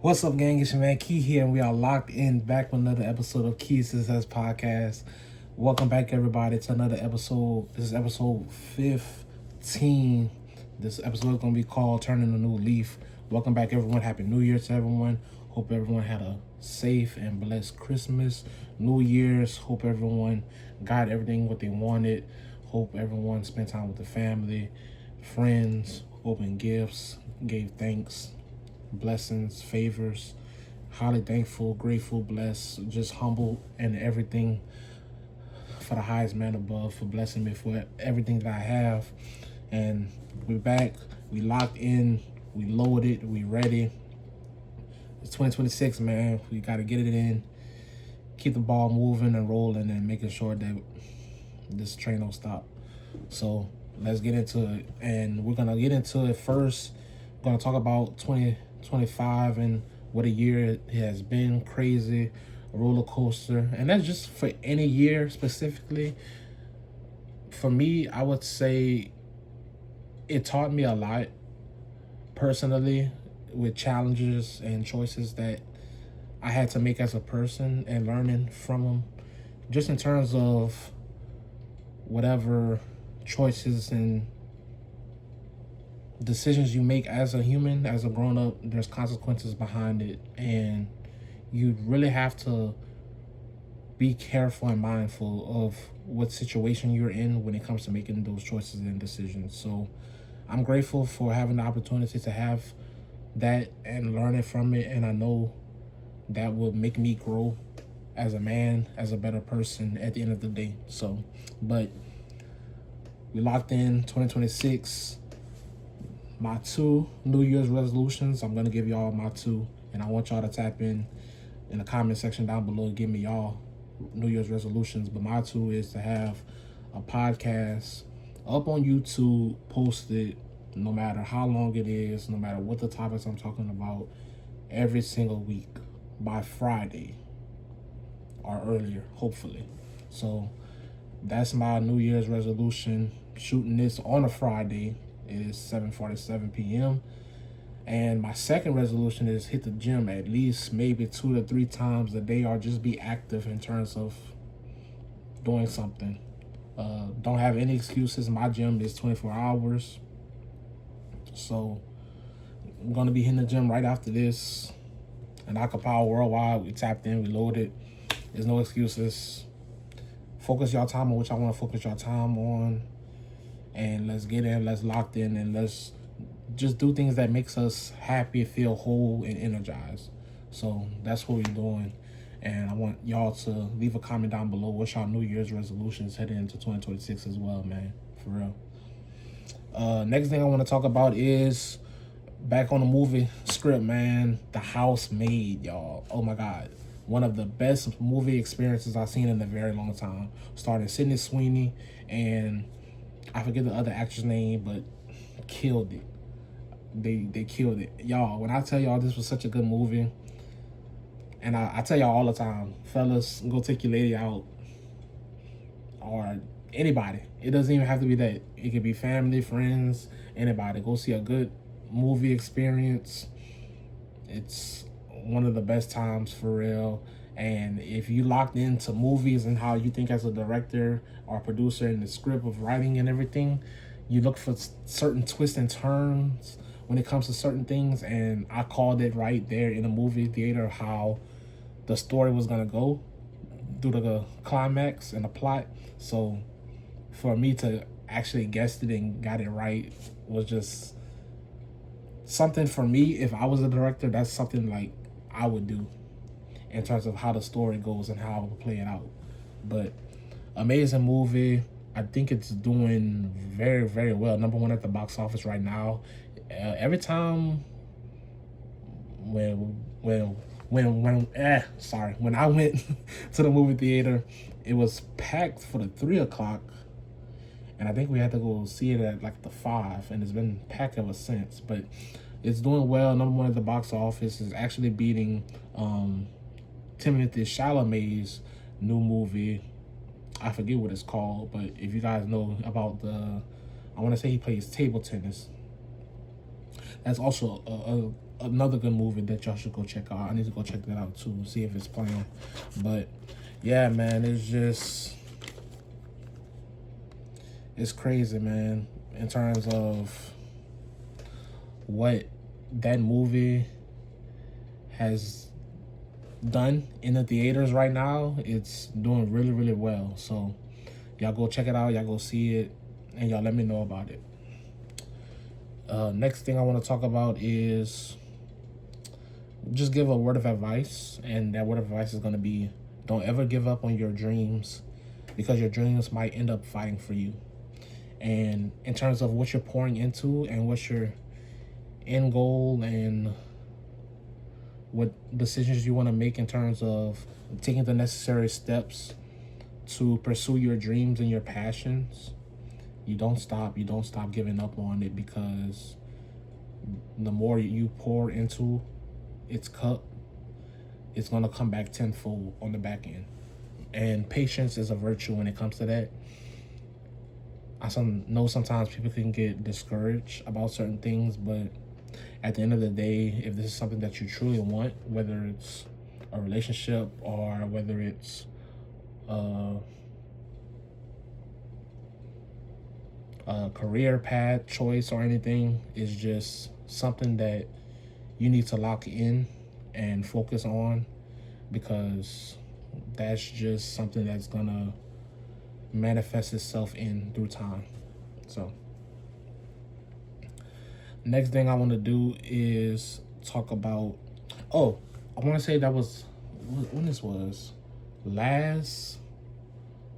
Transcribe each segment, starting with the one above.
What's up, gang? It's your man Key here, and we are locked in back with another episode of Key Success Podcast. Welcome back, everybody, to another episode. This is episode 15. This episode is going to be called Turning a New Leaf. Welcome back, everyone. Happy New Year to everyone. Hope everyone had a safe and blessed Christmas, New Year's. Hope everyone got everything what they wanted. Hope everyone spent time with the family, friends, opened gifts, gave thanks, blessings, favors, highly thankful, grateful, blessed, just humble and everything for the highest man above for blessing me for everything that I have. And we're back, we locked in, we loaded, we ready. It's 2026, man. We got to get it in, keep the ball moving and rolling and making sure that this train don't stop. So let's get into it. And we're going to get into it first. We're going to talk about 2025 and what a year it has been. Crazy, a roller coaster. And that's just for any year specifically. For me, I would say it taught me a lot personally with challenges and choices that I had to make as a person and learning from them. Just in terms of whatever choices and decisions you make as a human, as a grown-up, there's consequences behind it, and you really have to be careful and mindful of what situation you're in when it comes to making those choices and decisions. So I'm grateful for having the opportunity to have that and learning from it, and I know that will make me grow as a man, as a better person at the end of the day. So, but we locked in 2026. My 2 New Year's resolutions, I'm going to give y'all my 2. And I want y'all to tap in the comment section down below and give me y'all New Year's resolutions. But my 2 is to have a podcast up on YouTube, posted no matter how long it is, no matter what the topics I'm talking about, every single week by Friday or earlier, hopefully. So that's my New Year's resolution. Shooting this on a Friday. It is 7:47 p.m. And my second resolution is hit the gym at least maybe 2 to 3 times a day, or just be active in terms of doing something. Don't have any excuses. My gym is 24 hours. So I'm going to be hitting the gym right after this. And Acapella Worldwide, we tapped in, we loaded. There's no excuses. Focus your time on what y'all want to focus your time on. And let's get in, let's lock in, and let's just do things that makes us happy, feel whole, and energized. So that's what we're doing. And I want y'all to leave a comment down below what's your New Year's resolutions heading into 2026 as well, man. For real. Next thing I want to talk about is back on the movie script, man. The Housemaid, y'all. Oh my God. One of the best movie experiences I've seen in a very long time. Starring Sydney Sweeney and I forget the other actress name, but killed it. They killed it. Y'all, when I tell y'all this was such a good movie, and I tell y'all all the time, fellas, go take your lady out, or anybody. It doesn't even have to be that. It could be family, friends, anybody. Go see a good movie experience. It's one of the best times for real. And if you locked into movies and how you think as a director or producer in the script of writing and everything, you look for certain twists and turns when it comes to certain things. And I called it right there in the movie theater how the story was going to go through the climax and the plot. So for me to actually guess it and got it right was just something for me. If I was a director, that's something like I would do in terms of how the story goes and how I would play it out. But amazing movie. I think it's doing very, very well. Number 1 at the box office right now. Every time when I went to the movie theater, it was packed for the 3 o'clock. And I think we had to go see it at like the 5, and it's been packed ever since. But it's doing well. Number 1 at the box office. Is actually beating Timothy Chalamet's new movie. I forget what it's called, but if you guys know about I want to say he plays table tennis. That's also another good movie that y'all should go check out. I need to go check that out too, see if it's playing. But yeah, man, it's crazy, man, in terms of what that movie has done in the theaters right now. It's doing really, really well. So y'all go check it out, y'all go see it, and y'all let me know about it. Next thing I want to talk about is just give a word of advice, and that word of advice is going to be, don't ever give up on your dreams, because your dreams might end up fighting for you. And in terms of what you're pouring into and what's your end goal and what decisions you want to make in terms of taking the necessary steps to pursue your dreams and your passions, you don't stop giving up on it, because the more you pour into its cup, it's going to come back tenfold on the back end. And patience is a virtue when it comes to that. I know sometimes people can get discouraged about certain things, but at the end of the day, if this is something that you truly want, whether it's a relationship or whether it's a career path choice or anything, is just something that you need to lock in and focus on, because that's just something that's gonna manifest itself in through time. So next thing I want to do is talk about, I want to say that was when this was last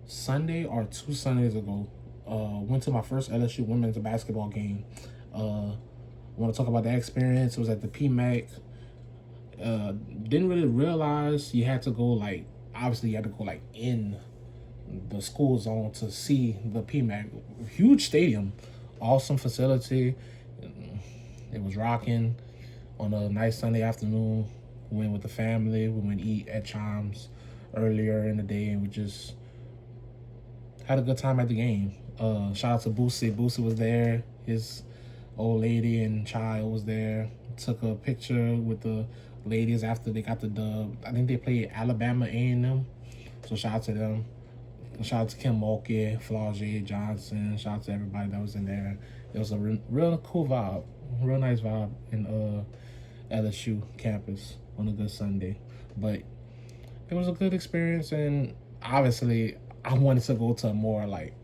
Sunday or 2 Sundays ago. Went to my first LSU women's basketball game. Want to talk about that experience. It was at the PMAC. Didn't really realize you had to go, like, obviously you had to go like in the school zone to see the PMAC. Huge stadium, awesome facility. It was rocking on a nice Sunday afternoon. We went with the family. We went eat at Chimes earlier in the day, and we just had a good time at the game. Shout out to Boosie. Boosie was there. His old lady and child was there. Took a picture with the ladies after they got the dub. I think they played Alabama A&M. So shout out to them. Shout out to Kim Mulkey, Flaugier, Johnson. Shout out to everybody that was in there. It was a real cool vibe. Real nice vibe in LSU campus on a good Sunday. But it was a good experience, and obviously I wanted to go to a more like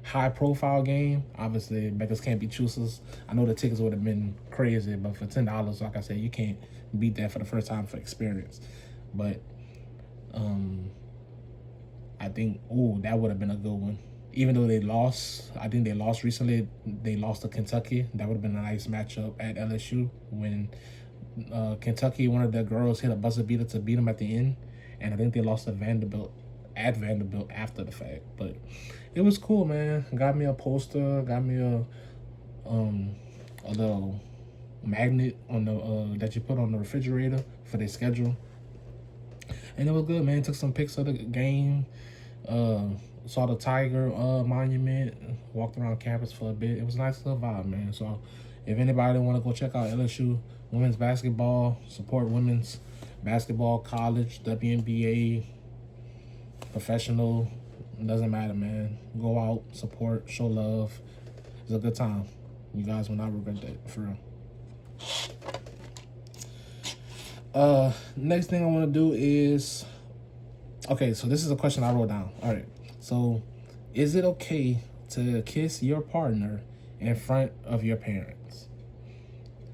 high profile game. Obviously beggars can't be choosers. I know the tickets would have been crazy, but for $10, like I said, you can't beat that for the first time for experience. But I think that would have been a good one. Even though they lost, I think they lost recently. They lost to Kentucky. That would have been a nice matchup at LSU when Kentucky, one of the girls hit a buzzer beater to beat them at the end, and I think they lost to Vanderbilt after the fact. But it was cool, man. Got me a poster, got me a little magnet on the that you put on the refrigerator for their schedule, and it was good, man. Took some pics of the game. Saw the Tiger monument. Walked around campus for a bit. It was a nice little vibe, man. So if anybody want to go check out LSU women's basketball, support women's basketball, college, WNBA, professional, doesn't matter, man. Go out, support, show love. It's a good time. You guys will not regret that, for real. Next thing I want to do is, okay, so this is a question I wrote down. All right. So, is it okay to kiss your partner in front of your parents?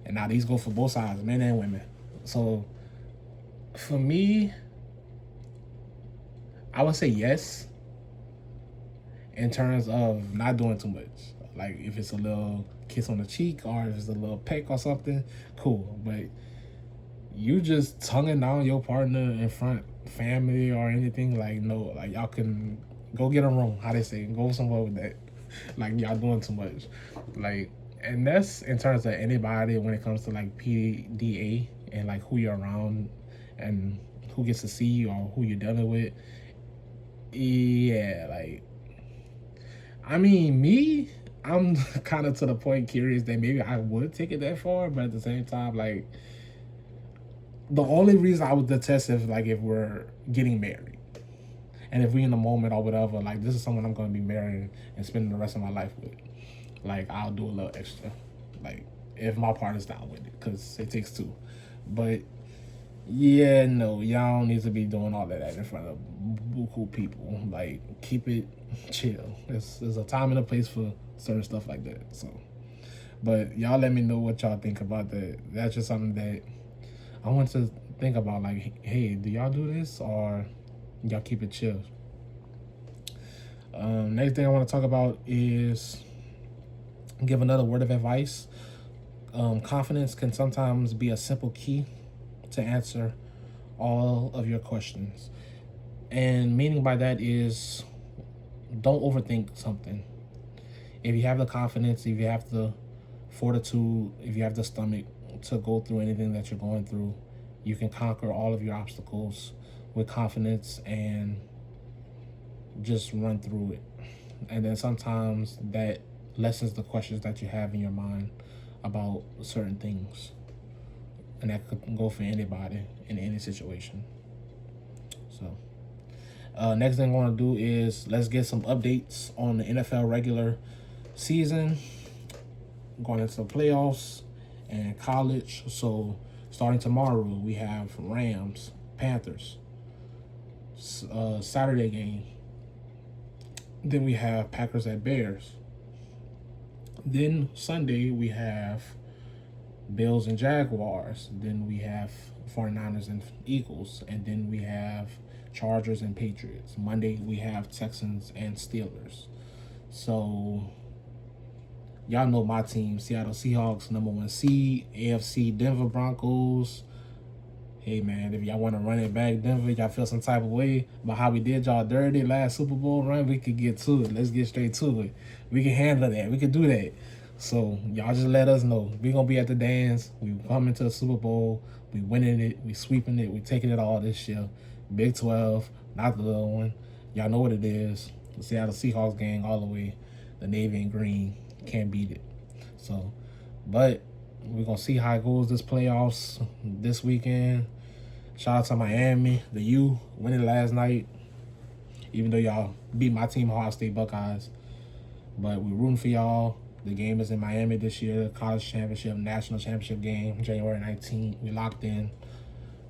And now these go for both sides, men and women. So, for me, I would say yes, in terms of not doing too much. Like, if it's a little kiss on the cheek or if it's a little peck or something, cool. But you just tonguing down your partner in front family or anything, like, no. Like, y'all can go get a room, how they say, go somewhere with that. Like, y'all doing too much. Like, and that's in terms of anybody when it comes to like PDA and like who you're around and who gets to see you or who you're dealing with. Yeah, like, I mean, me, I'm kind of to the point curious that maybe I would take it that far, but at the same time, like, the only reason I would detest if we're getting married. And if we in the moment or whatever, like this is someone I'm gonna be marrying and spending the rest of my life with. Like I'll do a little extra. Like if my partner's down with it, because it takes two. But yeah, no, y'all don't need to be doing all of that in front of buku people. Like keep it chill. There's a time and a place for certain stuff like that. So, but y'all let me know what y'all think about that. That's just something that I want to think about. Like, hey, do y'all do this or y'all keep it chill? Next thing I want to talk about is give another word of advice. Confidence can sometimes be a simple key to answer all of your questions. And meaning by that is don't overthink something. If you have the confidence, if you have the fortitude, if you have the stomach to go through anything that you're going through, you can conquer all of your obstacles with confidence and just run through it. And then sometimes that lessens the questions that you have in your mind about certain things. And that could go for anybody in any situation. So, next thing I want to do is let's get some updates on the NFL regular season, going into the playoffs and college. So, starting tomorrow, we have Rams, Panthers, Saturday game. Then we have Packers at Bears. Then Sunday, we have Bills and Jaguars. Then we have 49ers and Eagles. And then we have Chargers and Patriots. Monday, we have Texans and Steelers. So, y'all know my team, Seattle Seahawks, number 1 seed. AFC, Denver Broncos. Hey, man, if y'all want to run it back, Denver, y'all feel some type of way about how we did y'all dirty last Super Bowl run, we could get to it. Let's get straight to it. We can handle that. We can do that. So, y'all just let us know. We're going to be at the dance. We coming to the Super Bowl. We winning it. We sweeping it. We taking it all this year. Big 12, not the little one. Y'all know what it is. The Seattle Seahawks gang all the way. The Navy and green. Can't beat it. So, but we're going to see how it goes this playoffs this weekend. Shout out to Miami. The U winning last night. Even though y'all beat my team, Ohio State Buckeyes. But we're rooting for y'all. The game is in Miami this year. College championship, national championship game, January 19th. We locked in.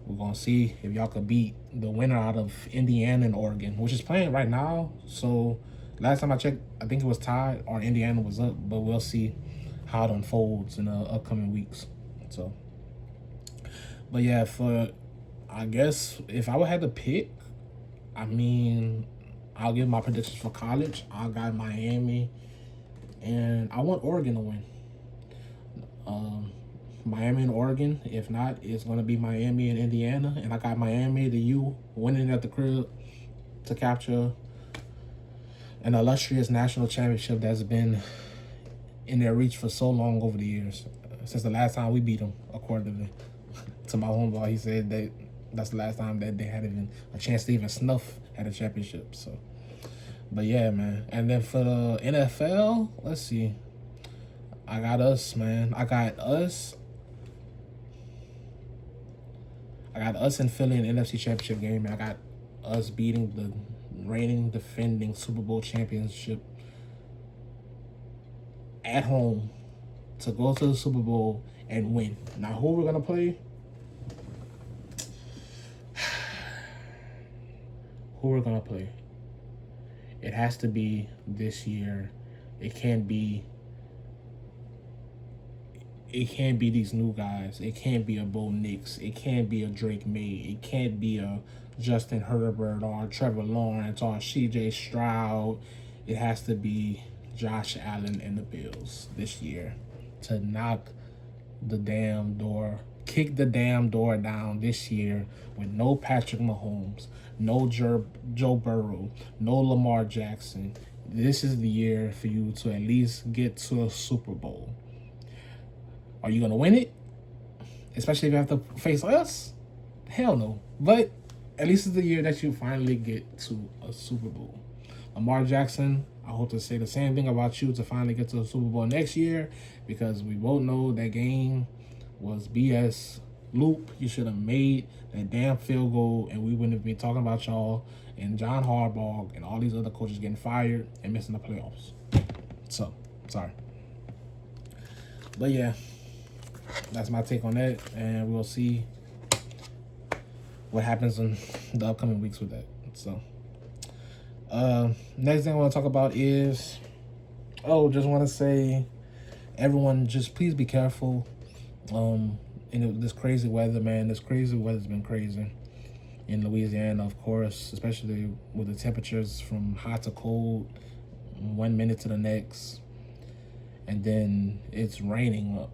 We're going to see if y'all could beat the winner out of Indiana and Oregon, which is playing right now. So last time I checked, I think it was tied or Indiana was up. But we'll see how it unfolds in the upcoming weeks. So, but yeah, I guess if I would have to pick, I mean, I'll give my predictions for college. I got Miami, and I want Oregon to win. Miami and Oregon. If not, it's going to be Miami and Indiana. And I got Miami, the U, winning at the crib to capture an illustrious national championship that's been in their reach for so long over the years. Since the last time we beat them, according to my homeboy, he said that that's the last time that they had even a chance to even snuff at a championship. So, but yeah, man. And then for the NFL, let's see. I got us, man. I got us in Philly in the NFC Championship game, and I got us beating the reigning, defending Super Bowl championship at home to go to the Super Bowl and win. Now, who we're going to play? Who we're going to play? It has to be this year. It can't be these new guys. It can't be a Bo Nix. It can't be a Drake May. It can't be a Justin Herbert or Trevor Lawrence or CJ Stroud. It has to be Josh Allen and the Bills this year to knock the damn door, kick the damn door down this year with no Patrick Mahomes, no Joe Burrow, no Lamar Jackson. This is the year for you to at least get to a Super Bowl. Are you going to win it? Especially if you have to face us? Hell no. But at least it's the year that you finally get to a Super Bowl. Lamar Jackson, I hope to say the same thing about you to finally get to the Super Bowl next year, because we both know that game was BS loop. You should have made that damn field goal, and we wouldn't have been talking about y'all and John Harbaugh and all these other coaches getting fired and missing the playoffs. So, sorry. But yeah, that's my take on that, and we'll see what happens in the upcoming weeks with that. So, next thing I want to talk about is, just want to say, everyone, just please be careful. In this crazy weather, man, this crazy weather's been crazy in Louisiana, of course, especially with the temperatures from hot to cold, 1 minute to the next, and then it's raining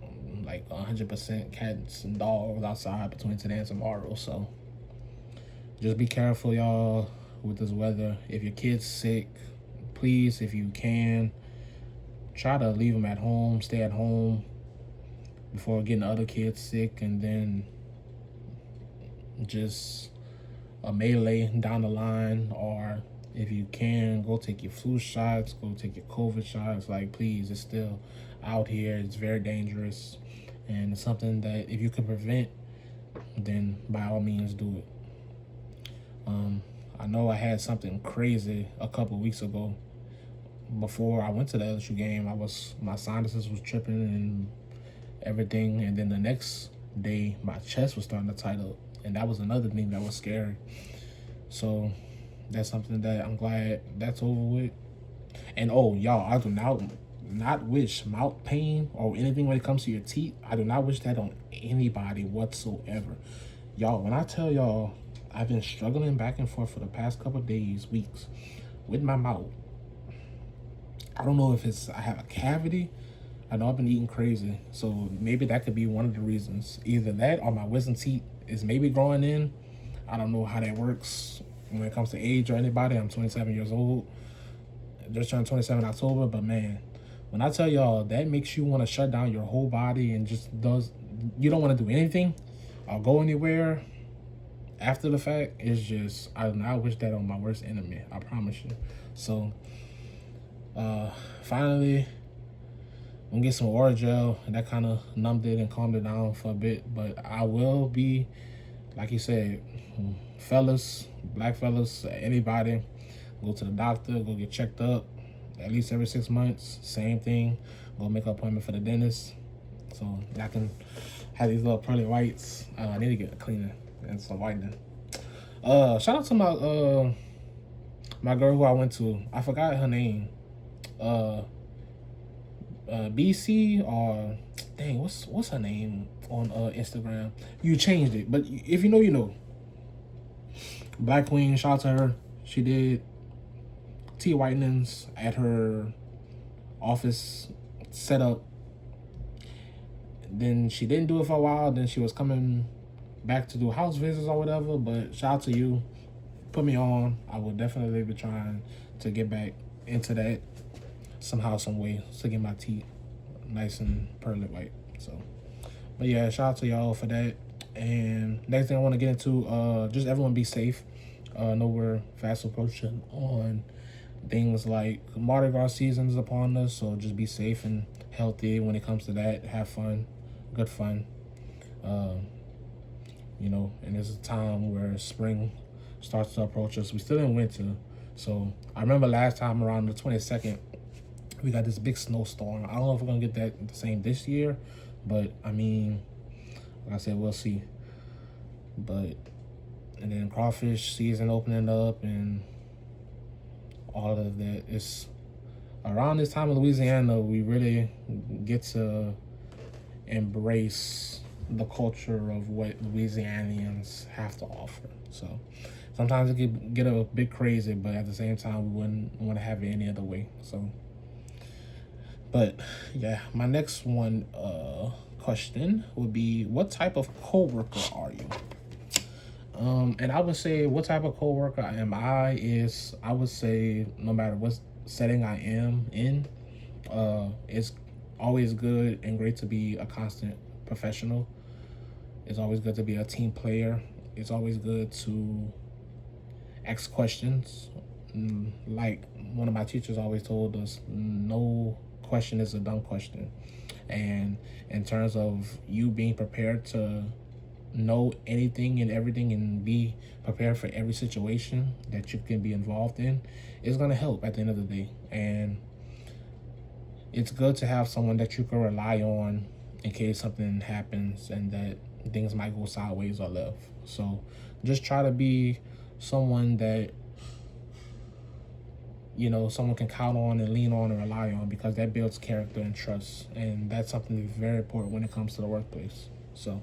like 100% cats and dogs outside between today and tomorrow. So just be careful, y'all, with this weather. If your kid's sick, please, if you can, try to leave them at home, stay at home before getting other kids sick, and then just a melee down the line. Or if you can, go take your flu shots, go take your COVID shots. Like, please, it's still out here. It's very dangerous, and it's something that if you can prevent, then by all means do it. I know I had something crazy a couple of weeks ago. Before I went to the LSU game, my sinuses was tripping and everything, and then the next day my chest was starting to tight up, and that was another thing that was scary. So that's something that I'm glad that's over with. And y'all, I do not wish mouth pain or anything when it comes to your teeth. I do not wish that on anybody whatsoever. Y'all, when I tell y'all, I've been struggling back and forth for the past couple of days, weeks, with my mouth. I don't know if I have a cavity. I know I've been eating crazy, so maybe that could be one of the reasons. Either that or my wisdom teeth is maybe growing in. I don't know how that works when it comes to age or anybody. I'm 27 years old. Just turned 27 in October, but man, when I tell y'all, that makes you want to shut down your whole body and you don't want to do anything or go anywhere after the fact. It's just, I wish that on my worst enemy, I promise you. So, finally, I'm gonna get some oral gel, and that kind of numbed it and calmed it down for a bit. But I will be, like you said, fellas, black fellas, anybody, go to the doctor, go get checked up at least every 6 months. Same thing, go make an appointment for the dentist so I can have these little pearly whites. I need to get a cleaner and some whitening. Shout out to my girl who I went to. I forgot her name. BC, or dang, what's her name on Instagram? You changed it, but if you know, you know. Black Queen, shout out to her. She did teeth whitenings at her office setup. Then she didn't do it for a while. Then she was coming back to do house visits or whatever. But shout out to you. Put me on. I will definitely be trying to get back into that somehow, some way, to get my teeth nice and pearly white. So, but yeah, shout out to y'all for that. And next thing I want to get into, just everyone be safe. Know we're fast approaching on things like Mardi Gras season is upon us, so just be safe and healthy when it comes to that. Have fun, good fun. And it's a time where spring starts to approach us. We still in winter, so I remember last time around the 22nd, we got this big snowstorm. I don't know if we're gonna get that the same this year, but I mean, like I said, we'll see. And then crawfish season opening up and all of that. It's around this time in Louisiana, we really get to embrace the culture of what Louisianians have to offer. So sometimes it can get a bit crazy, but at the same time, we wouldn't want to have it any other way. So, but yeah, my next question would be, what type of coworker are you? And I would say, what type of coworker am I is, I would say, no matter what setting I am in, it's always good and great to be a constant professional. It's always good to be a team player. It's always good to ask questions. Like one of my teachers always told us, no question is a dumb question. And in terms of you being prepared to know anything and everything and be prepared for every situation that you can be involved in is going to help at the end of the day. And it's good to have someone that you can rely on in case something happens and that things might go sideways or left. So just try to be someone that, someone can count on and lean on and rely on, because that builds character and trust. And that's something that's very important when it comes to the workplace. So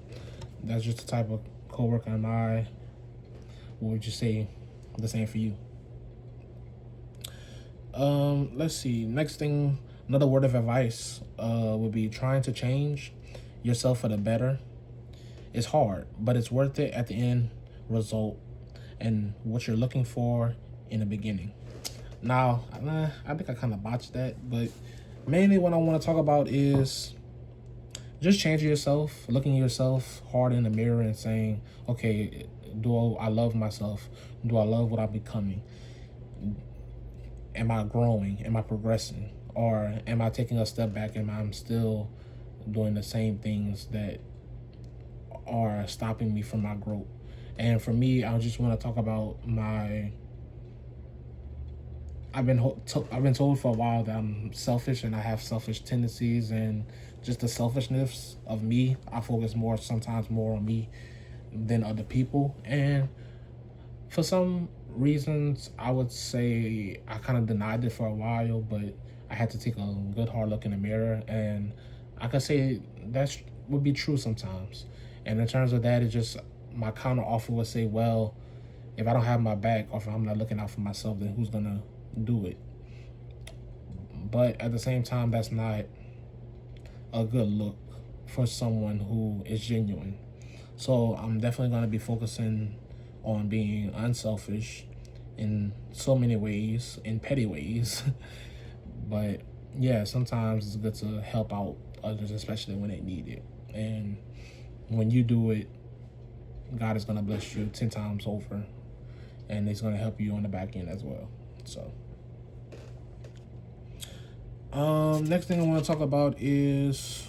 that's just the type of coworker am I. What would you say the same for you? Let's see. Next thing, another word of advice would be trying to change yourself for the better. It's hard, but it's worth it at the end result and what you're looking for in the beginning. Now, I think I kind of botched that, but mainly what I want to talk about is just changing yourself, looking at yourself hard in the mirror and saying, okay, do I love myself? Do I love what I'm becoming? Am I growing? Am I progressing? Or am I taking a step back and I'm still doing the same things that are stopping me from my growth? And for me, I just want to talk about I've been told for a while that I'm selfish and I have selfish tendencies, and just the selfishness of me. I focus sometimes more on me than other people. And for some reasons, I would say I kind of denied it for a while, but I had to take a good hard look in the mirror, and I could say that would be true sometimes. And in terms of that, it's just my counter offer would say, well, if I don't have my back, or if I'm not looking out for myself, then who's gonna do it? But at the same time, that's not a good look for someone who is genuine. So I'm definitely going to be focusing on being unselfish in so many ways, in petty ways. But yeah, sometimes it's good to help out others, especially when they need it. And when you do it, God is going to bless you 10 times over, and He's going to help you on the back end as well. So next thing I want to talk about is,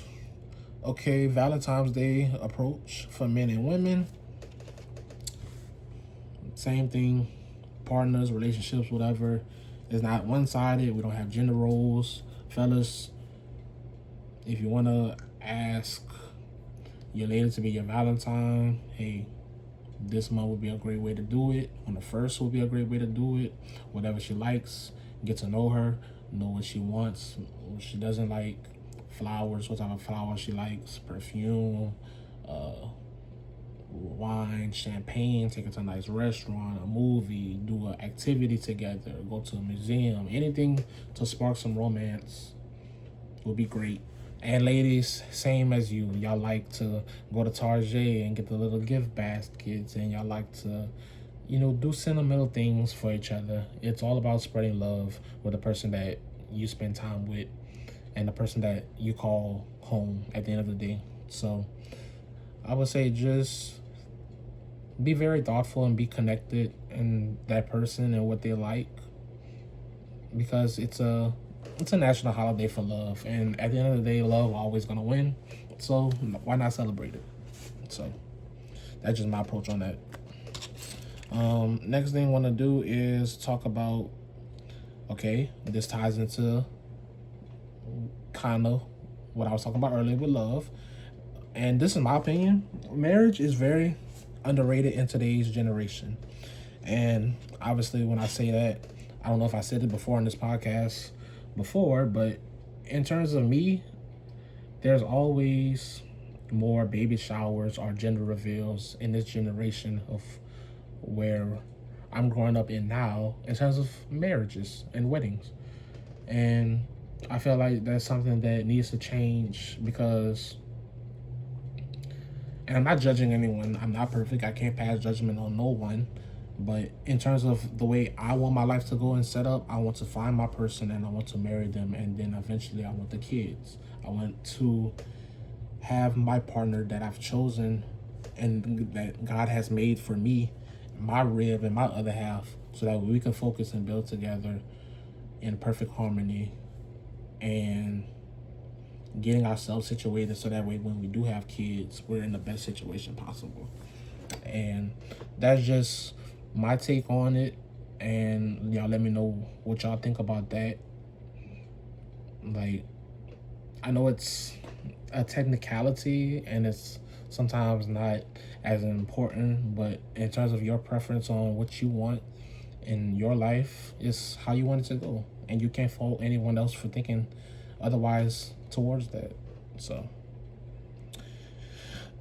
okay, Valentine's Day approach for men and women. Same thing, partners, relationships, whatever. It's not one-sided. We don't have gender roles. Fellas, if you want to ask your lady to be your Valentine, hey, this month would be a great way to do it. On the first would be a great way to do it. Whatever she likes, get to know her, know what she wants, what she doesn't like, flowers, what type of flowers she likes, perfume, wine, champagne, take her to a nice restaurant, a movie, do an activity together, go to a museum, anything to spark some romance would be great. And ladies, same as you. Y'all like to go to Target and get the little gift baskets, and y'all like to, do sentimental things for each other. It's all about spreading love with the person that you spend time with and the person that you call home at the end of the day. So I would say just be very thoughtful and be connected in that person and what they like, because it's a national holiday for love, and at the end of the day, love always gonna win. So why not celebrate it? So that's just my approach on that. Next thing I want to do is talk about, okay, this ties into kind of what I was talking about earlier with love, and this is my opinion. Marriage is very underrated in today's generation, and obviously when I say that, I don't know if I said it before in this podcast before, but in terms of me, there's always more baby showers or gender reveals in this generation of where I'm growing up in now, in terms of marriages and weddings. And I feel like that's something that needs to change, because, and I'm not judging anyone, I'm not perfect, I can't pass judgment on no one, but in terms of the way I want my life to go and set up, I want to find my person and I want to marry them, and then eventually I want the kids. I want to have my partner that I've chosen and that God has made for me, my rib and my other half, so that we can focus and build together in perfect harmony and getting ourselves situated so that way when we do have kids, we're in the best situation possible. And that's just my take on it. And y'all let me know what y'all think about that. Like, I know it's a technicality and it's sometimes not as important, but in terms of your preference on what you want in your life, is how you want it to go. And you can't fault anyone else for thinking otherwise towards that. So,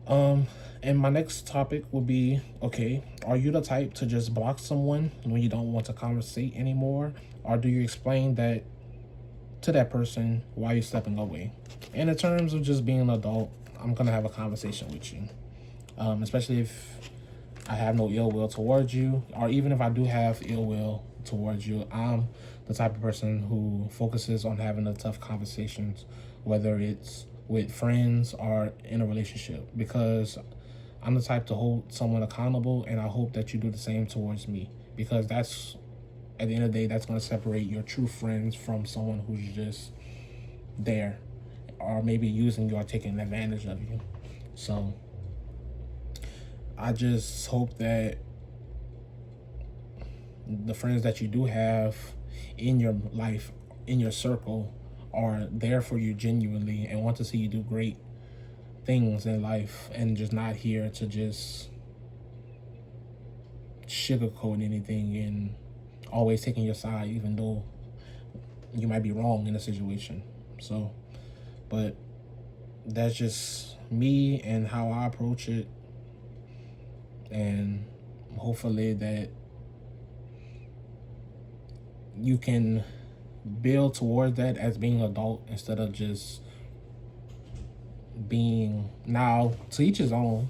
and my next topic will be, okay, are you the type to just block someone when you don't want to conversate anymore? Or do you explain that to that person while you're stepping away? And in terms of just being an adult, I'm going to have a conversation with you. Especially if I have no ill will towards you, or even if I do have ill will towards you, I'm the type of person who focuses on having the tough conversations, whether it's with friends or in a relationship, because I'm the type to hold someone accountable, and I hope that you do the same towards me, because that's, at the end of the day, that's going to separate your true friends from someone who's just there or maybe using you or taking advantage of you. So I just hope that the friends that you do have in your life, in your circle, are there for you genuinely and want to see you do great things in life, and just not here to just sugarcoat anything and always taking your side even though you might be wrong in a situation. So, but that's just me and how I approach it, and hopefully that you can build towards that as being an adult instead of just being, now to each his own.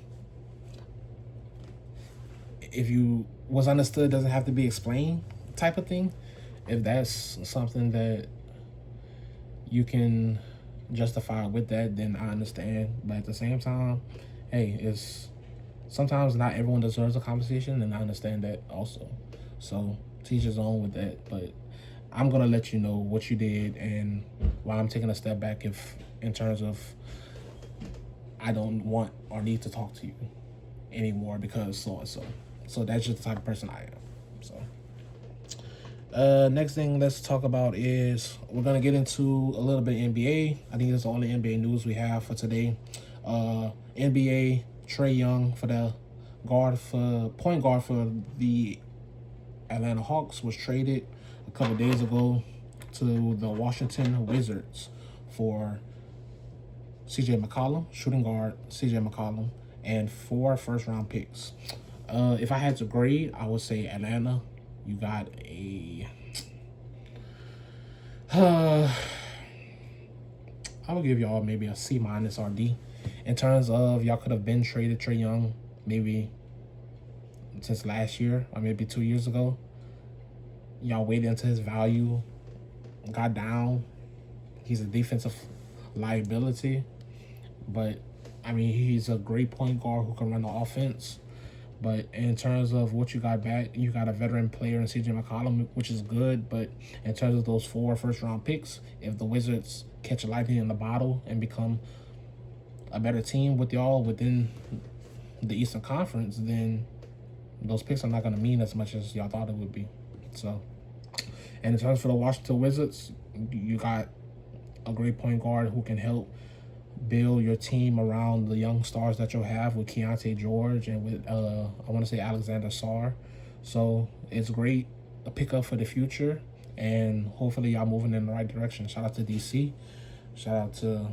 If you was understood doesn't have to be explained type of thing. If that's something that you can justify with that, then I understand. But at the same time, hey, it's sometimes not everyone deserves a conversation, and I understand that also. So to each his own with that. But I'm gonna let you know what you did and why I'm taking a step back, if in terms of I don't want or need to talk to you anymore because so and so. So that's just the type of person I am. So next thing let's talk about is we're gonna get into a little bit of NBA. I think that's the only NBA news we have for today. NBA Trae Young for the point guard for the Atlanta Hawks was traded a couple days ago to the Washington Wizards for CJ McCollum, shooting guard CJ McCollum, and 4 first-round picks. If I had to grade, I would say Atlanta. You got a... I would give y'all maybe a C- or D. In terms of y'all could have been traded Trae Young maybe since last year or maybe 2 years ago. Y'all waited until his value got down. He's a defensive liability, but I mean, he's a great point guard who can run the offense. But in terms of what you got back, you got a veteran player in CJ McCollum, which is good. But in terms of those 4 first-round picks, if the Wizards catch a lightning in the bottle and become a better team with y'all within the Eastern Conference, then those picks are not going to mean as much as y'all thought it would be. So, and in terms for the Washington Wizards, you got a great point guard who can help build your team around the young stars that you'll have with Keontae George and with I want to say Alexander Sarr. So it's great, a pickup for the future, and hopefully y'all moving in the right direction. Shout out to DC. Shout out to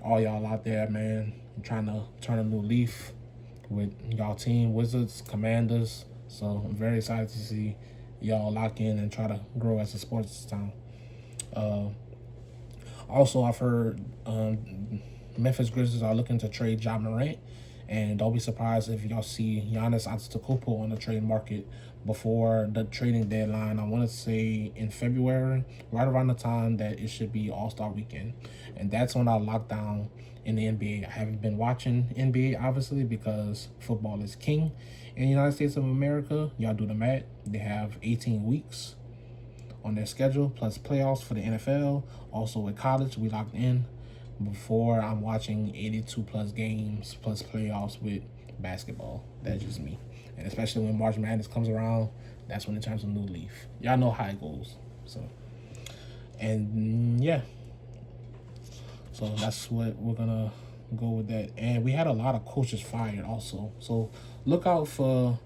all y'all out there, man. I'm trying to turn a new leaf with y'all team, Wizards, Commanders. So I'm very excited to see y'all lock in and try to grow as a sports town. Also, I've heard Memphis Grizzlies are looking to trade Ja Morant, and don't be surprised if y'all see Giannis Antetokounmpo on the trade market before the trading deadline. I want to say in February, right around the time that it should be All-Star Weekend, and that's when I'll lock down in the NBA. I haven't been watching NBA, obviously, because football is king in the United States of America. Y'all do the math. They have 18 weeks on their schedule, plus playoffs for the NFL. Also with college, we locked in before I'm watching 82 plus games plus playoffs with basketball. That's just me. And especially when March Madness comes around, that's when it turns a new leaf. Y'all know how it goes. So, and yeah, so that's what we're gonna go with that. And we had a lot of coaches fired also. So look out for,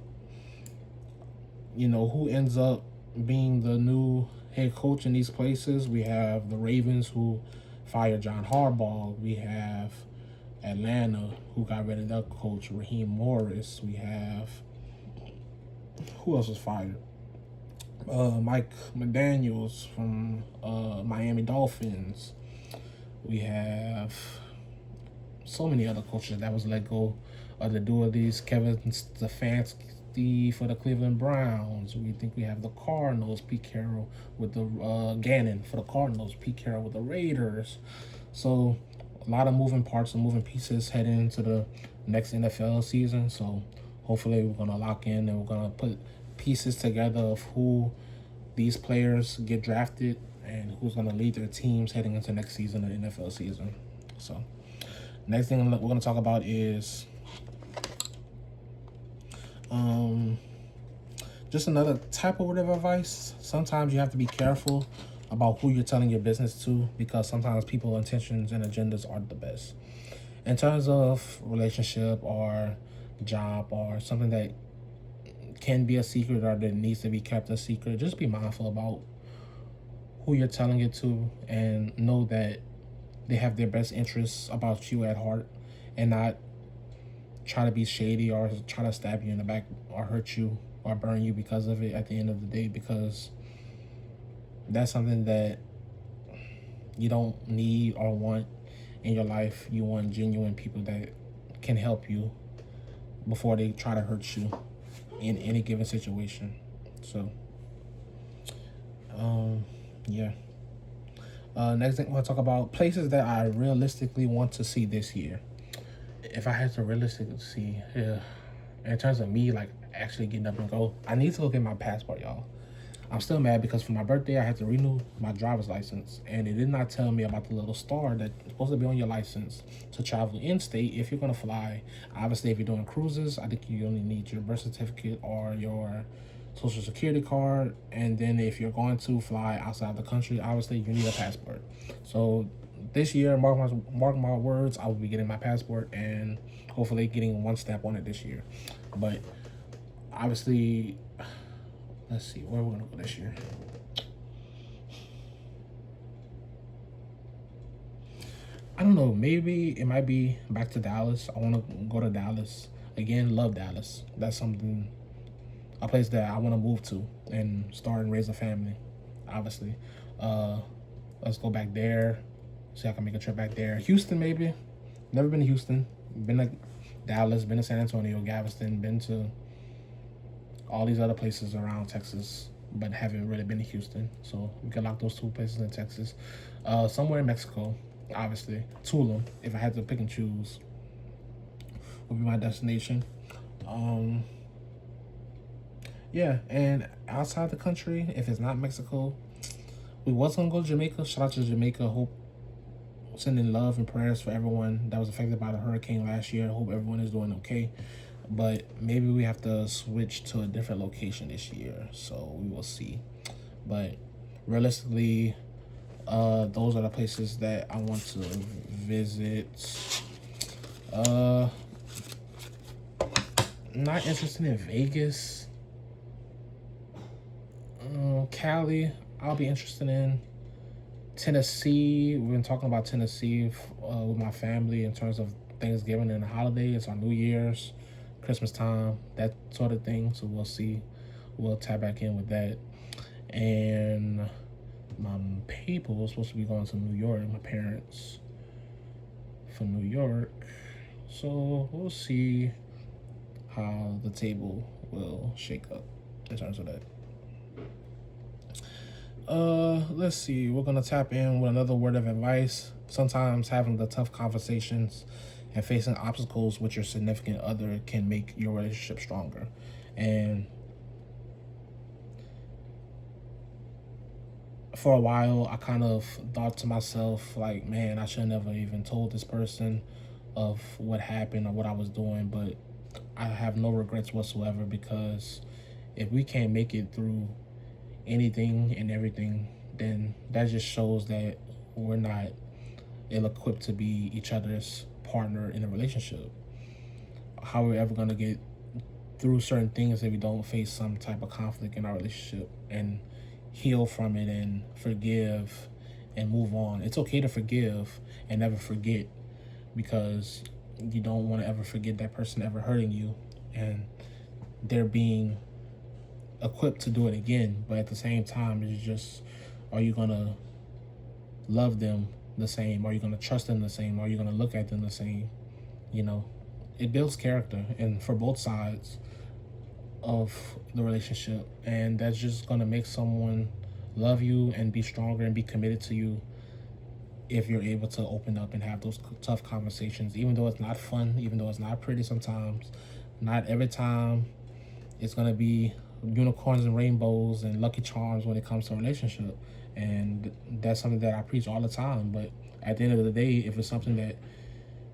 who ends up being the new head coach in these places. We have the Ravens, who fired John Harbaugh. We have Atlanta, who got rid of their coach, Raheem Morris. We have, who else was fired? Mike McDaniels from Miami Dolphins. We have so many other coaches that was let go of the duo of these. Kevin Stefanski for the Cleveland Browns. We think we have the Cardinals. Pete Carroll with the Gannon for the Cardinals. Pete Carroll with the Raiders. So a lot of moving parts and moving pieces heading into the next NFL season. So hopefully we're going to lock in and we're going to put pieces together of who these players get drafted and who's going to lead their teams heading into next season, the NFL season. So next thing we're going to talk about is just another type of word of advice. Sometimes you have to be careful about who you're telling your business to, because sometimes people's intentions and agendas aren't the best. In terms of relationship or job or something that can be a secret or that needs to be kept a secret, just be mindful about who you're telling it to and know that they have their best interests about you at heart and not try to be shady or try to stab you in the back or hurt you or burn you because of it at the end of the day, because that's something that you don't need or want in your life. You want genuine people that can help you before they try to hurt you in any given situation. So, yeah. Next thing I want to talk about places that I realistically want to see this year. If I had to realistically see, in terms of me, like actually getting up and go, I need to go get my passport, y'all. I'm still mad because for my birthday, I had to renew my driver's license, and it did not tell me about the little star that's supposed to be on your license to travel in-state if you're going to fly. Obviously, if you're doing cruises, I think you only need your birth certificate or your social security card, and then if you're going to fly outside the country, obviously, you need a passport. So this year, mark my words, I will be getting my passport and hopefully getting one stamp on it this year. But obviously, let's see, where we're going to go this year. I don't know, maybe it might be back to Dallas. I want to go to Dallas. Again, love Dallas. That's a place that I want to move to and start and raise a family, obviously. Let's go back there, see if I can make a trip back there. Houston, maybe. Never been to Houston. Been to Dallas, been to San Antonio, Galveston, been to all these other places around Texas, but haven't really been to Houston. So we can lock those two places in Texas. Somewhere in Mexico, obviously. Tulum, if I had to pick and choose, would be my destination. Yeah, and outside the country, if it's not Mexico, we was gonna go to Jamaica. Shout out to Jamaica. Hope, sending love and prayers for everyone that was affected by the hurricane last year. Hope everyone is doing okay. But maybe we have to switch to a different location this year, so we will see. But realistically, those are the places that I want to visit. Not interested in Vegas. Cali, I'll be interested in. Tennessee, we've been talking about Tennessee with my family in terms of Thanksgiving and the holidays, our New Year's, Christmas time, that sort of thing. So we'll see. We'll tap back in with that. And my people were supposed to be going to New York, my parents, for New York. So we'll see how the table will shake up in terms of that. Let's see. We're gonna tap in with another word of advice. Sometimes having the tough conversations and facing obstacles with your significant other can make your relationship stronger. And for a while, I kind of thought to myself, like, man, I should have never even told this person of what happened or what I was doing. But I have no regrets whatsoever, because if we can't make it through anything and everything, then that just shows that we're not ill-equipped to be each other's partner in a relationship. How are we ever going to get through certain things if we don't face some type of conflict in our relationship and heal from it and forgive and move on? It's okay to forgive and never forget, because you don't want to ever forget that person ever hurting you and they're being equipped to do it again. But at the same time, it's just, are you going to love them the same? Are you going to trust them the same? Are you going to look at them the same? You know, it builds character, and for both sides of the relationship, and that's just going to make someone love you and be stronger and be committed to you if you're able to open up and have those tough conversations, even though it's not fun, even though it's not pretty sometimes. Not every time it's going to be unicorns and rainbows and lucky charms when it comes to a relationship, and that's something that I preach all the time. But at the end of the day, if it's something that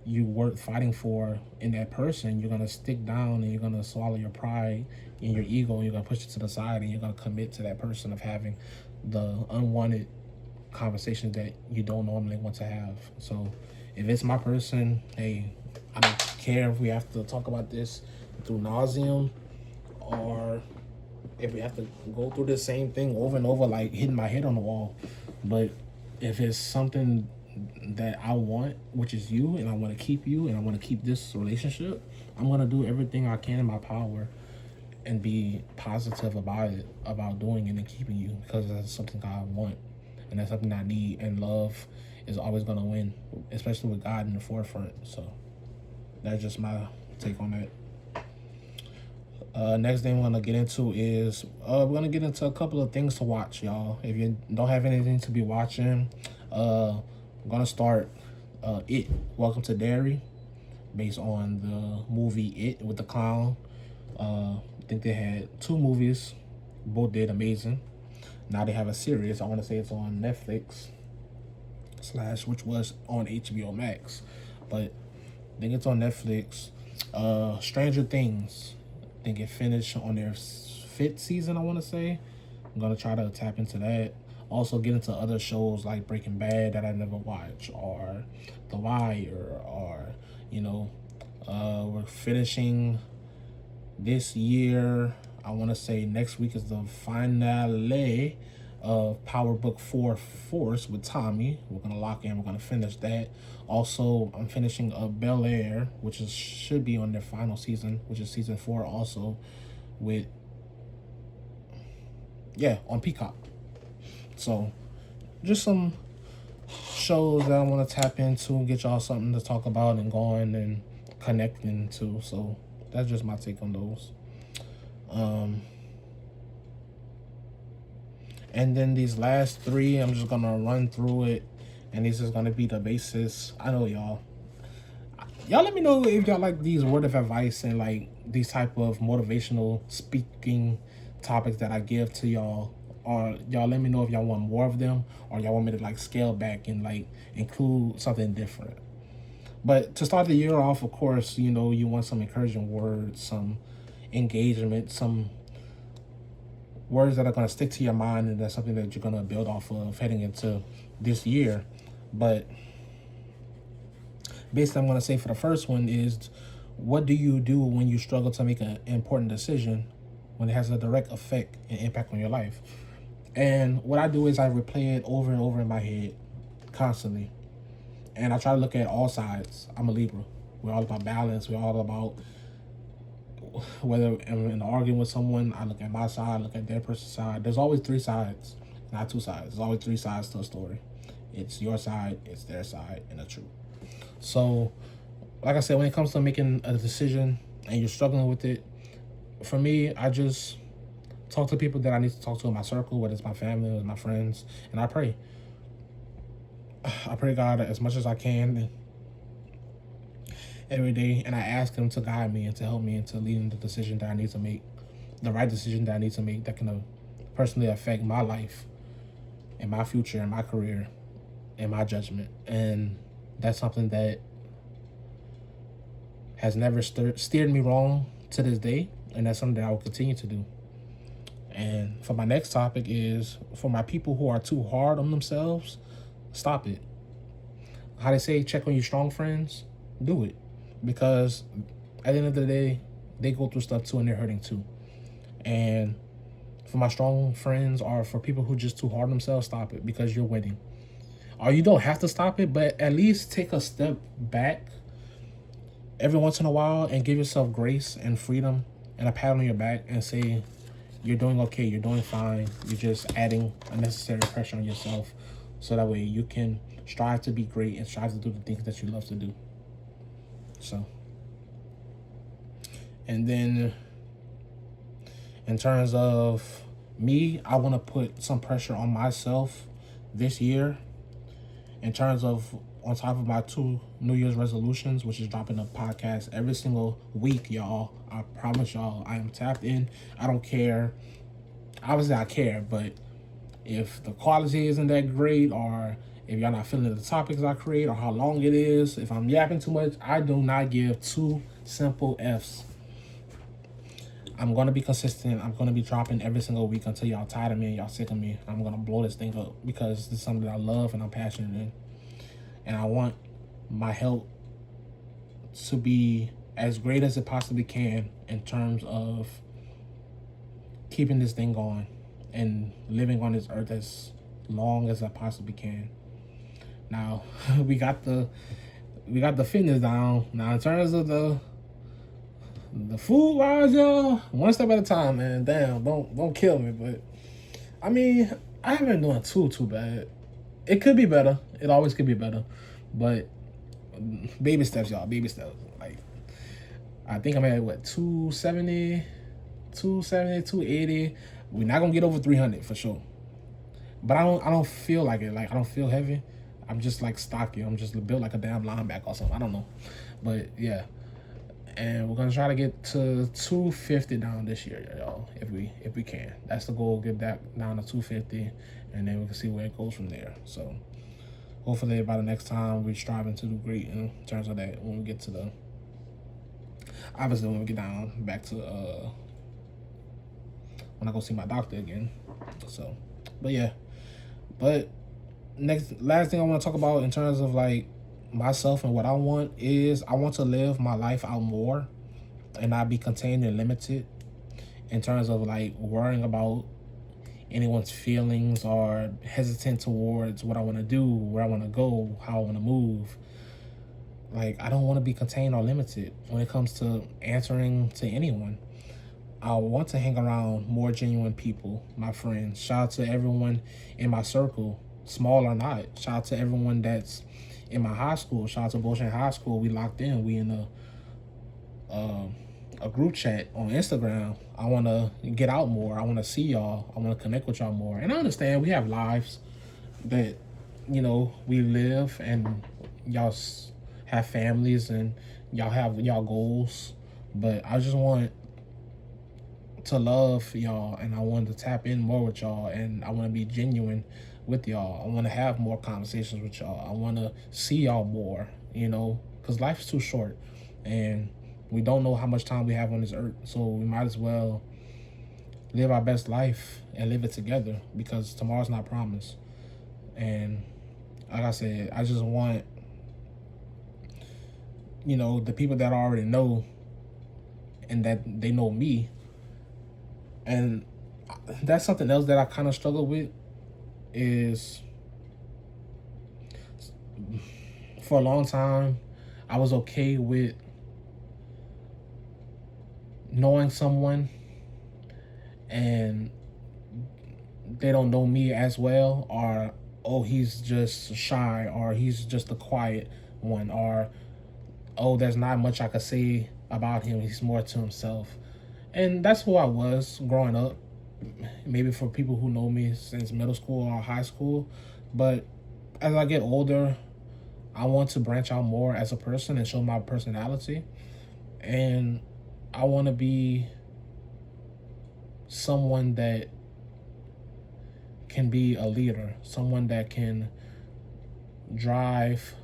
you worth fighting for in that person, you're going to stick down and you're going to swallow your pride and your ego, and you're going to push it to the side, and you're going to commit to that person of having the unwanted conversations that you don't normally want to have. So if it's my person, hey, I don't care if we have to talk about this through nauseum, or if we have to go through the same thing over and over, like hitting my head on the wall. But if it's something that I want, which is you, and I want to keep you, and I want to keep this relationship, I'm going to do everything I can in my power and be positive about it, about doing it and keeping you, because that's something I want and that's something I need. And love is always going to win, especially with God in the forefront. So that's just my take on that. Next thing we're going to get into is we're going to get into a couple of things to watch, y'all. If you don't have anything to be watching, I'm going to start It, Welcome to Derry, based on the movie It with the clown. I think they had 2 movies. Both did amazing. Now they have a series. I want to say it's on Netflix / which was on HBO Max. But I think it's on Netflix. Stranger Things. I think it finished on their 5th season, I want to say. I'm going to try to tap into that. Also get into other shows like Breaking Bad that I never watched, or The Wire, or, we're finishing this year. I want to say next week is the finale of Power Book 4 Force with Tommy. We're going to lock in. We're going to finish that. Also, I'm finishing Bel Air, which should be on their final season, which is season 4 also, with, on Peacock. So, just some shows that I want to tap into, get y'all something to talk about and going and connecting to. So, that's just my take on those. And then these last 3, I'm just gonna run through it, and this is gonna be the basis. I know y'all let me know if y'all like these word of advice and like these type of motivational speaking topics that I give to y'all, or y'all let me know if y'all want more of them, or y'all want me to like scale back and like include something different. But to start the year off, of course, you want some encouraging words, some engagement, some words that are going to stick to your mind, and that's something that you're going to build off of heading into this year. But basically, I'm going to say for the first one is, what do you do when you struggle to make an important decision when it has a direct effect and impact on your life? And what I do is I replay it over and over in my head constantly. And I try to look at all sides. I'm a Libra. We're all about balance. We're all about, whether I'm in an argument with someone, I look at my side, I look at their person's side. There's always 3 sides, not 2 sides. There's always 3 sides to a story. It's your side, it's their side, and the truth. So, like I said, when it comes to making a decision and you're struggling with it, for me, I just talk to people that I need to talk to in my circle, whether it's my family or my friends, and I pray. I pray God as much as I can every day, and I ask Him to guide me and to help me and to lead in the decision that I need to make, the right decision that I need to make that can personally affect my life in my future, in my career, in my judgment. And that's something that has never steered me wrong to this day, and that's something that I will continue to do. And for my next topic is, for my people who are too hard on themselves, stop it. How they say, check on your strong friends, do it. Because at the end of the day, they go through stuff too, and they're hurting too. And for my strong friends, or for people who just too hard on themselves, stop it, because you're winning. Or you don't have to stop it, but at least take a step back every once in a while and give yourself grace and freedom and a pat on your back and say, you're doing okay, you're doing fine. You're just adding unnecessary pressure on yourself, so that way you can strive to be great and strive to do the things that you love to do. So, and then in terms of me, I want to put some pressure on myself this year in terms of, on top of my 2 New Year's resolutions, which is dropping a podcast every single week, y'all. I promise y'all, I am tapped in. I don't care. Obviously, I care, but if the quality isn't that great, or if y'all not feeling the topics I create, or how long it is, if I'm yapping too much, I do not give 2 simple F's. I'm going to be consistent. I'm going to be dropping every single week until y'all tired of me and y'all sick of me. I'm going to blow this thing up, because this is something that I love and I'm passionate in. And I want my help to be as great as it possibly can in terms of keeping this thing going and living on this earth as long as I possibly can. Now, we got the fitness down. Now, in terms of the food wise, y'all, one step at a time, man. Damn, don't kill me. But I mean, I haven't been doing too bad. It could be better. It always could be better. But baby steps, y'all. Baby steps. Like, I think I'm at, 270, 280. We're not going to get over 300 for sure. But I don't feel like it. Like, I don't feel heavy. I'm just, like, stocky. I'm just built like a damn linebacker or something. I don't know. But, yeah. And we're going to try to get to 250 down this year, y'all, if we can. That's the goal, get that down to 250, and then we can see where it goes from there. So hopefully by the next time, we're striving to do great in terms of that when we get to obviously when we get down back to when I go see my doctor again. So, but yeah. But last thing I want to talk about in terms of, like, myself and what I want is, I want to live my life out more and not be contained and limited in terms of, like, worrying about anyone's feelings or hesitant towards what I want to do, where I want to go, how I want to move. Like, I don't want to be contained or limited when it comes to answering to anyone. I want to hang around more genuine people, my friends. Shout out to everyone in my circle, small or not. Shout out to everyone that's in my high school. Shout out to Bullshit High School. We locked in. We in a group chat on Instagram. I want to get out more. I want to see y'all. I want to connect with y'all more. And I understand we have lives that, we live, and y'all have families, and y'all have y'all goals. But I just want to love y'all, and I want to tap in more with y'all, and I want to be genuine with y'all. I want to have more conversations with y'all. I want to see y'all more, because life is too short, and we don't know how much time we have on this earth, so we might as well live our best life and live it together, because tomorrow's not promised. And like I said, I just want, the people that I already know and that they know me. And that's something else that I kind of struggle with, is for a long time, I was okay with knowing someone and they don't know me as well, or, oh, he's just shy, or he's just the quiet one, or, oh, there's not much I could say about him, he's more to himself. And that's who I was growing up, maybe for people who know me since middle school or high school. But as I get older, I want to branch out more as a person and show my personality. And I want to be someone that can be a leader, someone that can drive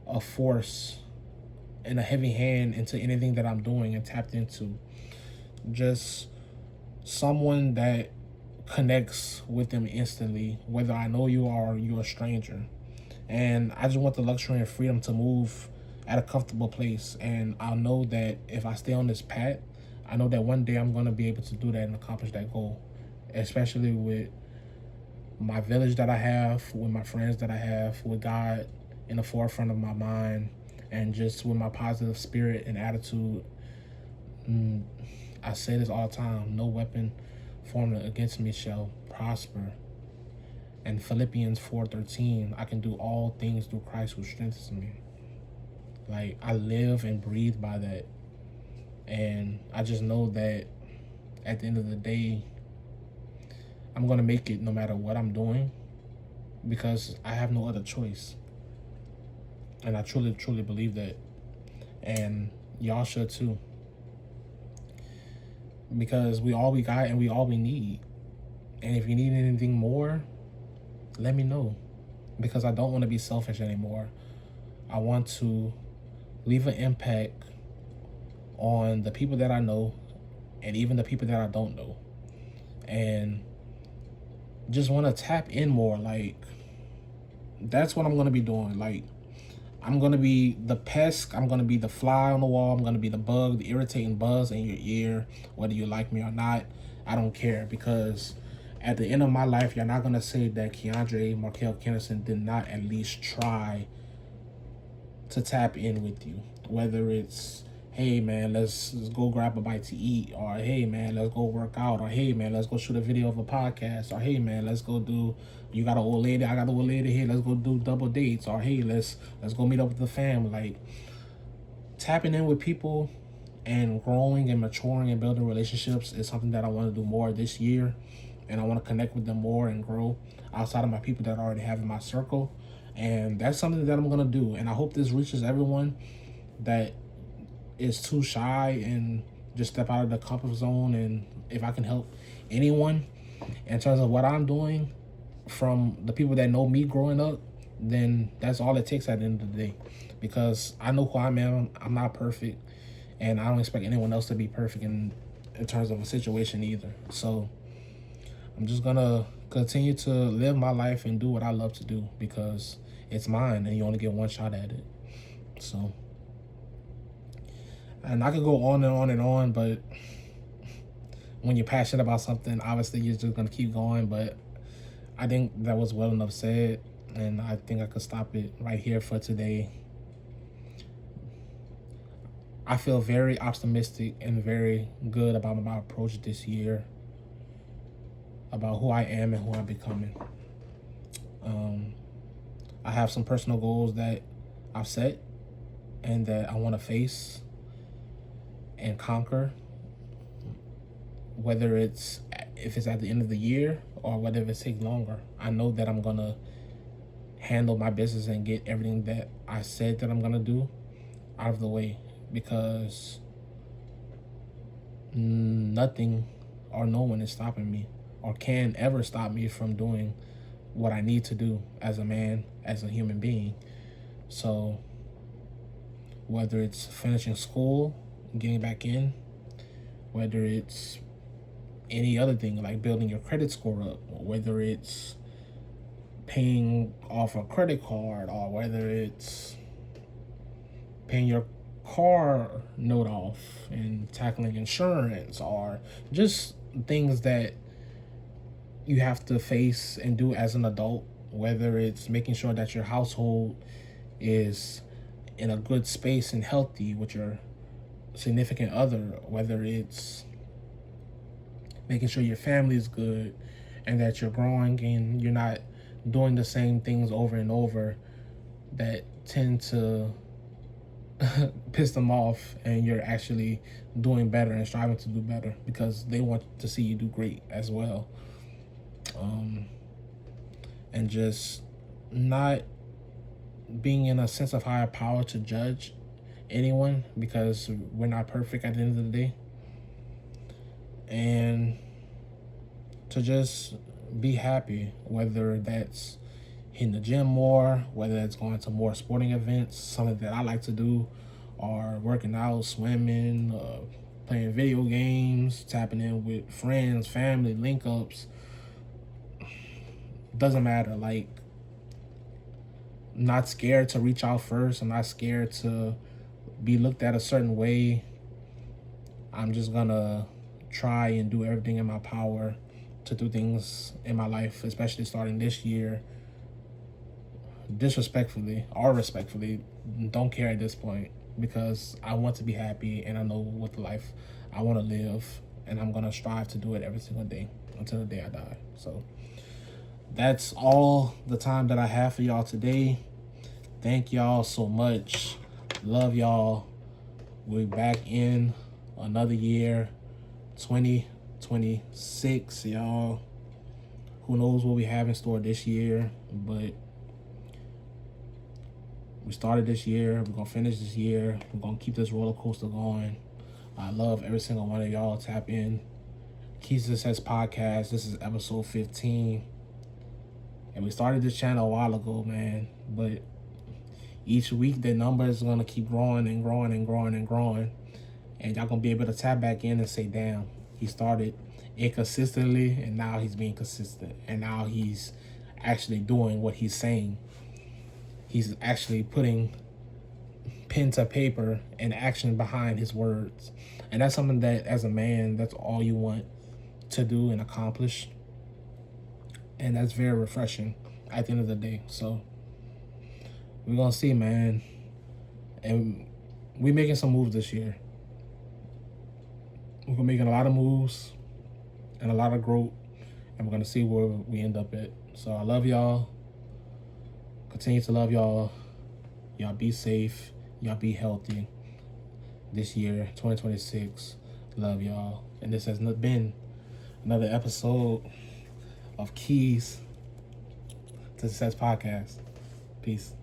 a force and a heavy hand into anything that I'm doing and tapped into. Just someone that connects with them instantly, whether I know you or you're a stranger. And I just want the luxury and freedom to move at a comfortable place. And I'll know that if I stay on this path, I know that one day I'm going to be able to do that and accomplish that goal, especially with my village that I have, with my friends that I have, with God in the forefront of my mind, and just with my positive spirit and attitude. I say this all the time: no weapon formed against me shall prosper. And Philippians 4:13, I can do all things through Christ who strengthens me. Like, I live and breathe by that. And I just know that at the end of the day, I'm going to make it no matter what I'm doing, because I have no other choice. And I truly, truly believe that. And y'all should too. Because we all we got and we all we need. And if you need anything more, let me know. Because I don't want to be selfish anymore. I want to leave an impact on the people that I know and even the people that I don't know. And just want to tap in more. Like, that's what I'm going to be doing. Like, I'm going to be the pest. I'm going to be the fly on the wall. I'm going to be the bug, the irritating buzz in your ear, whether you like me or not. I don't care, because at the end of my life, you're not going to say that Keandre Markel Kennerson did not at least try to tap in with you. Whether it's, hey man, let's go grab a bite to eat, or hey man, let's go work out, or hey man, let's go shoot a video of a podcast, or hey man, let's go do, you got an old lady, I got an old lady here, let's go do double dates, or hey, let's go meet up with the fam. Like, tapping in with people and growing and maturing and building relationships is something that I want to do more this year. And I want to connect with them more and grow outside of my people that I already have in my circle. And that's something that I'm going to do. And I hope this reaches everyone that is too shy and just step out of the comfort zone. And if I can help anyone in terms of what I'm doing from the people that know me growing up, then that's all it takes at the end of the day. Because I know who I am. I'm not perfect. And I don't expect anyone else to be perfect in terms of a situation either. So I'm just gonna continue to live my life and do what I love to do, because it's mine and you only get one shot at it. So, and I could go on and on and on, but when you're passionate about something, obviously you're just gonna keep going. But I think that was well enough said, and I think I could stop it right here for today. I feel very optimistic and very good about my approach this year, about who I am and who I'm becoming. I have some personal goals that I've set and that I want to face and conquer, whether if it's at the end of the year or whether it takes longer. I know that I'm going to handle my business and get everything that I said that I'm going to do out of the way, because nothing or no one is stopping me or can ever stop me from doing what I need to do as a man, as a human being. So whether it's finishing school, getting back in, whether it's any other thing like building your credit score up, or whether it's paying off a credit card, or whether it's paying your car note off and tackling insurance, or just things that you have to face and do as an adult, whether it's making sure that your household is in a good space and healthy with your significant other, whether it's making sure your family is good and that you're growing and you're not doing the same things over and over that tend to piss them off, and you're actually doing better and striving to do better because they want to see you do great as well. And just not being in a sense of higher power to judge anyone, because we're not perfect at the end of the day. And to just be happy, whether that's hitting the gym more, whether it's going to more sporting events, something that I like to do, or working out, swimming, playing video games, tapping in with friends, family, link ups. Doesn't matter. Like, I'm not scared to reach out first. I'm not scared to be looked at a certain way. I'm just gonna try and do everything in my power to do things in my life, especially starting this year, disrespectfully or respectfully. Don't care at this point, because I want to be happy and I know what life I want to live, and I'm gonna strive to do it every single day until the day I die. So that's all the time that I have for y'all today. Thank y'all so much. Love y'all. We're back in another year, 2026, y'all. Who knows what we have in store this year, but we started this year. We're going to finish this year. We're going to keep this roller coaster going. I love every single one of y'all. Tap in. Key Success Podcast. This is episode 15. And we started this channel a while ago, man. But each week, the number is going to keep growing and growing and growing and growing. And y'all going to be able to tap back in and say, damn, he started inconsistently, and now he's being consistent. And now he's actually doing what he's saying. He's actually putting pen to paper and action behind his words. And that's something that, as a man, that's all you want to do and accomplish. And that's very refreshing at the end of the day. So we're going to see, man. And we're making some moves this year. We're making a lot of moves and a lot of growth. And we're going to see where we end up at. So I love y'all. Continue to love y'all. Y'all be safe. Y'all be healthy this year, 2026. Love y'all. And this has been another episode of Keys to Success Podcast. Peace.